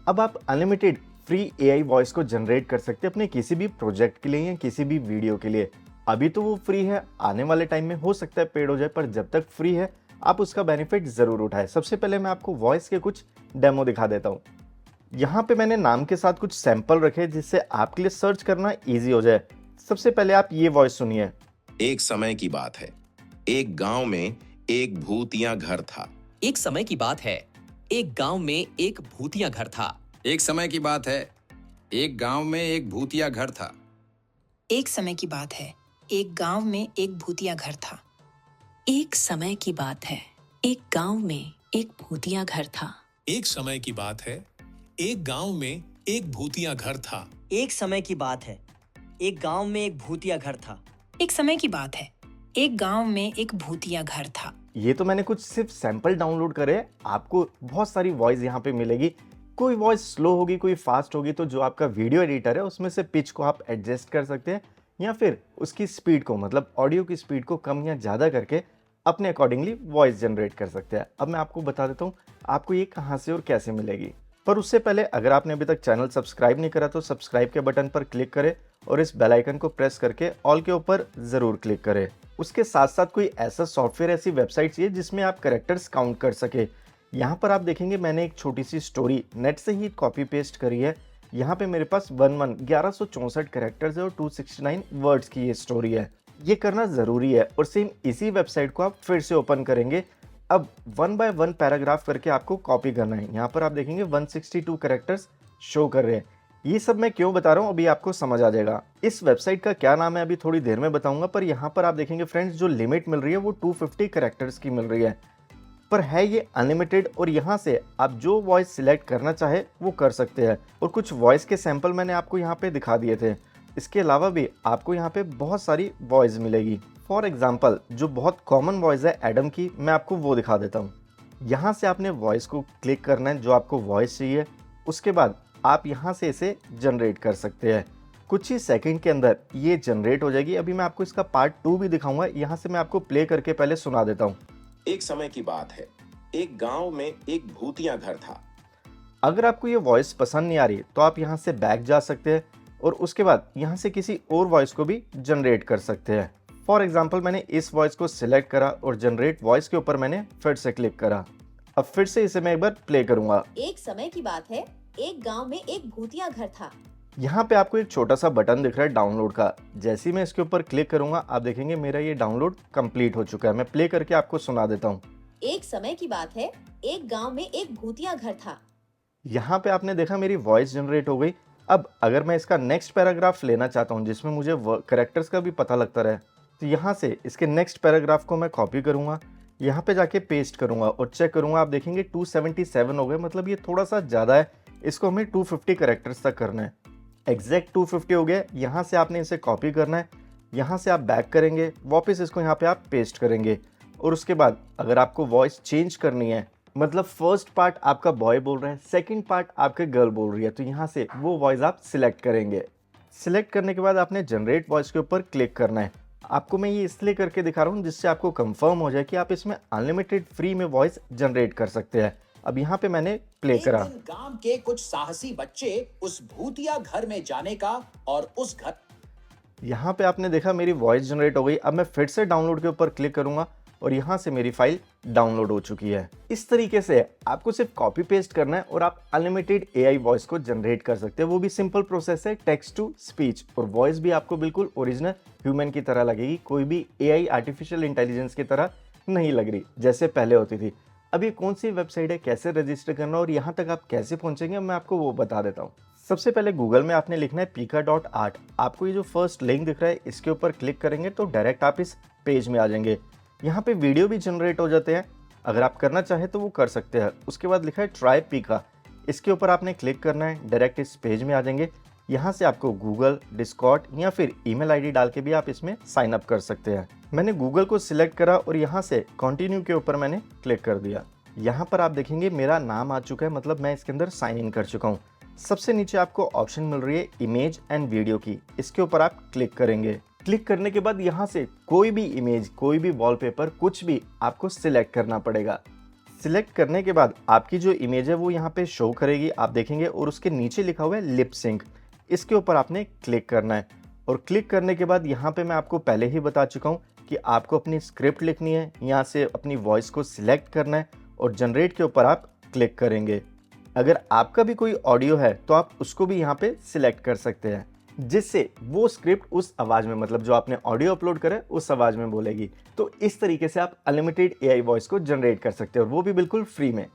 अब आप unlimited free AI voice को जनरेट कर सकते हैं अपने किसी भी प्रोजेक्ट के लिए या किसी भी वीडियो के लिए। अभी तो वो फ्री है, आने वाले टाइम में हो सकता है पेड हो जाए, पर जब तक फ्री है आप उसका बेनिफिट जरूर उठाएं। सबसे पहले मैं आपको वॉइस के कुछ डेमो दिखा देता हूँ। यहाँ पे मैंने नाम के साथ कुछ सैंपल रखे जिससे आपके लिए सर्च करना इजी हो जाए। सबसे पहले आप ये वॉइस सुनिए। एक समय की बात है, एक गांव में एक भूतिया घर था। एक समय की बात है, एक गांव में एक भूतिया घर था। एक समय की बात है, एक गांव में एक भूतिया घर था। एक समय की बात है, एक गांव में एक भूतिया घर था। एक समय की बात है, एक गांव में एक भूतिया घर था। एक समय की बात है, एक गांव में एक भूतिया घर था। एक समय की बात है, एक गांव में एक भूतिया घर था। एक समय की बात है, एक गांव में एक भूतिया घर था। ये तो मैंने कुछ सिर्फ सैंपल डाउनलोड करे, आपको बहुत सारी वॉइस यहाँ पे मिलेगी। कोई वॉइस स्लो होगी, कोई फास्ट होगी, तो जो आपका वीडियो एडिटर है उसमें से पिच को आप एडजस्ट कर सकते हैं या फिर उसकी स्पीड को, मतलब ऑडियो की स्पीड को कम या ज़्यादा करके अपने अकॉर्डिंगली वॉइस जनरेट कर सकते हैं। अब मैं आपको बता देता हूँ आपको ये कहाँ से और कैसे मिलेगी। पर उससे पहले अगर आपने अभी तक चैनल सब्सक्राइब नहीं करा तो सब्सक्राइब के बटन पर क्लिक करें और इस बेल आइकन को प्रेस करके ऑल के ऊपर ज़रूर क्लिक करें। उसके साथ साथ कोई ऐसा सॉफ्टवेयर, ऐसी वेबसाइट चाहिए जिसमें आप कैरेक्टर्स काउंट कर सके। यहाँ पर आप देखेंगे मैंने एक छोटी सी स्टोरी नेट से ही कॉपी पेस्ट करी है। यहाँ पे मेरे पास 1164 कैरेक्टर्स है और 269 वर्ड्स की ये स्टोरी है। ये करना ज़रूरी है और सेम इसी वेबसाइट को आप फिर से ओपन करेंगे। अब 1 बाय 1 पैराग्राफ करके आपको कॉपी करना है। यहाँ पर आप देखेंगे 162 कैरेक्टर्स शो कर रहे हैं। ये सब मैं क्यों बता रहा हूँ अभी आपको समझ आ जाएगा। इस वेबसाइट का क्या नाम है अभी थोड़ी देर में बताऊंगा, पर यहाँ पर आप देखेंगे फ्रेंड्स जो लिमिट मिल रही है वो 250 कैरेक्टर्स की मिल रही है, पर है ये अनलिमिटेड और यहाँ से आप जो वॉइस सिलेक्ट करना चाहे वो कर सकते हैं। और कुछ वॉइस के सैंपल मैंने आपको यहाँ पे दिखा दिए थे। इसके अलावा भी आपको यहाँ पे बहुत सारी वॉइस मिलेगी। फॉर एग्जाम्पल जो बहुत कॉमन वॉइस है एडम की, मैं आपको वो दिखा देता हूँ। यहाँ से आपने वॉइस को क्लिक करना है जो आपको वॉइस चाहिए। उसके बाद आप यहाँ से इसे जनरेट कर सकते हैं। कुछ ही सेकंड के अंदर ये जनरेट हो जाएगी। अभी मैं आपको इसका पार्ट 2 भी दिखाऊंगा। यहाँ से मैं आपको प्ले करके पहले सुना देता हूँ। एक समय की बात है, एक गांव में एक भूतिया घर था। अगर आपको ये वॉइस पसंद नहीं आ रही तो आप यहाँ से बैक जा सकते हैं और उसके बाद यहाँ से किसी और वॉइस को भी जनरेट कर सकते हैं। फॉर एग्जाम्पल मैंने इस वॉइस को सिलेक्ट करा और जनरेट वॉइस के ऊपर मैंने फिर से क्लिक करा। अब फिर से इसे मैं एक बार प्ले करूंगा। एक समय की बात है, एक गांव में एक भूतिया घर था। यहाँ पे आपको एक छोटा सा बटन दिख रहा है डाउनलोड का। जैसे ही मैं इसके ऊपर क्लिक करूंगा आप देखेंगे मेरा ये डाउनलोड कंप्लीट हो चुका है। मैं प्ले करके आपको सुना देता हूँ। एक समय की बात है, एक गांव में एक भूतिया घर था। यहाँ पे आपने देखा मेरी वॉइस जनरेट हो गई। अब अगर मैं इसका नेक्स्ट पैराग्राफ लेना चाहता हूँ जिसमें मुझे कैरेक्टर्स का भी पता लगता रहे, तो यहाँ से इसके नेक्स्ट पैराग्राफ को मैं कॉपी करूँगा, यहाँ पे जाके पेस्ट करूँगा और चेक करूँगा। आप देखेंगे 277 हो गए, मतलब ये थोड़ा सा ज़्यादा है। इसको हमें 250 कैरेक्टर्स तक करना है। एग्जैक्ट 250 हो गया। यहाँ से आपने इसे कॉपी करना है, यहाँ से आप बैक करेंगे, वापस इसको यहाँ पे आप पेस्ट करेंगे और उसके बाद अगर आपको वॉइस चेंज करनी है, मतलब फर्स्ट पार्ट आपका बॉय बोल रहा है, सेकंड पार्ट आपके गर्ल बोल रही है, तो यहाँ से वो वॉइस आप सिलेक्ट करेंगे। सिलेक्ट करने के बाद आपने जनरेट वॉइस के ऊपर क्लिक करना है। आपको मैं ये इसलिए करके दिखा रहा हूँ जिससे आपको कंफर्म हो जाए कि आप इसमें अनलिमिटेड फ्री में वॉइस जनरेट कर सकते हैं। अब यहाँ पे मैंने प्ले करा। एक दिन गांव के कुछ साहसी बच्चे उस भूतिया घर में जाने का और उस घर। यहाँ पे आपने देखा मेरी वॉइस जनरेट हो गई। अब मैं फिर से डाउनलोड के ऊपर क्लिक करूंगा और यहाँ से मेरी फाइल डाउनलोड हो चुकी है। इस तरीके से आपको सिर्फ कॉपी पेस्ट करना है और आप अनलिमिटेड एआई वॉइस को जनरेट कर सकते हैं। वो भी सिंपल प्रोसेस है, टेक्स्ट टू स्पीच, और वॉइस भी आपको बिल्कुल ओरिजिनल ह्यूमन की तरह लगेगी। कोई भी एआई आर्टिफिशियल इंटेलिजेंस की तरह नहीं लग रही जैसे पहले होती थी। अब ये कौन सी वेबसाइट है, कैसे रजिस्टर करना और यहाँ तक आप कैसे पहुँचेंगे, मैं आपको वो बता देता हूँ। सबसे पहले गूगल में आपने लिखना है pika.art। आपको ये जो फर्स्ट लिंक दिख रहा है इसके ऊपर क्लिक करेंगे तो डायरेक्ट आप इस पेज में आ जाएंगे। यहाँ पे वीडियो भी जनरेट हो जाते हैं, अगर आप करना चाहें तो वो कर सकते हैं। उसके बाद लिखा है ट्राई पीका, इसके ऊपर आपने क्लिक करना है, डायरेक्ट इस पेज में आ जाएंगे। यहाँ से आपको गूगल, डिस्कॉर्ड या फिर ईमेल आईडी डाल के भी आप इसमें साइन अप कर सकते हैं। मैंने गूगल को सिलेक्ट करा और यहाँ से कंटिन्यू के ऊपर मैंने क्लिक कर दिया। यहाँ पर आप देखेंगे मेरा नाम आ चुका है, मतलब मैं इसके अंदर साइन इन कर चुका हूँ। सबसे नीचे आपको ऑप्शन मिल रही है इमेज एंड वीडियो की, इसके ऊपर आप क्लिक करेंगे। क्लिक करने के बाद यहाँ से कोई भी इमेज, कोई भी वॉलपेपर, कुछ भी आपको सिलेक्ट करना पड़ेगा। सिलेक्ट करने के बाद आपकी जो इमेज है वो यहाँ पे शो करेगी, आप देखेंगे, और उसके नीचे लिखा हुआ है लिप सिंक। इसके ऊपर आपने क्लिक करना है और क्लिक करने के बाद यहाँ पे मैं आपको पहले ही बता चुका हूँ कि आपको अपनी स्क्रिप्ट लिखनी है, यहाँ से अपनी वॉइस को सिलेक्ट करना है और जनरेट के ऊपर आप क्लिक करेंगे। अगर आपका भी कोई ऑडियो है तो आप उसको भी यहाँ पे सिलेक्ट कर सकते हैं, जिससे वो स्क्रिप्ट उस आवाज़ में, मतलब जो आपने ऑडियो अपलोड करा है उस आवाज़ में बोलेगी। तो इस तरीके से आप अनलिमिटेड एआई वॉइस को जनरेट कर सकते हैं और वो भी बिल्कुल फ्री में।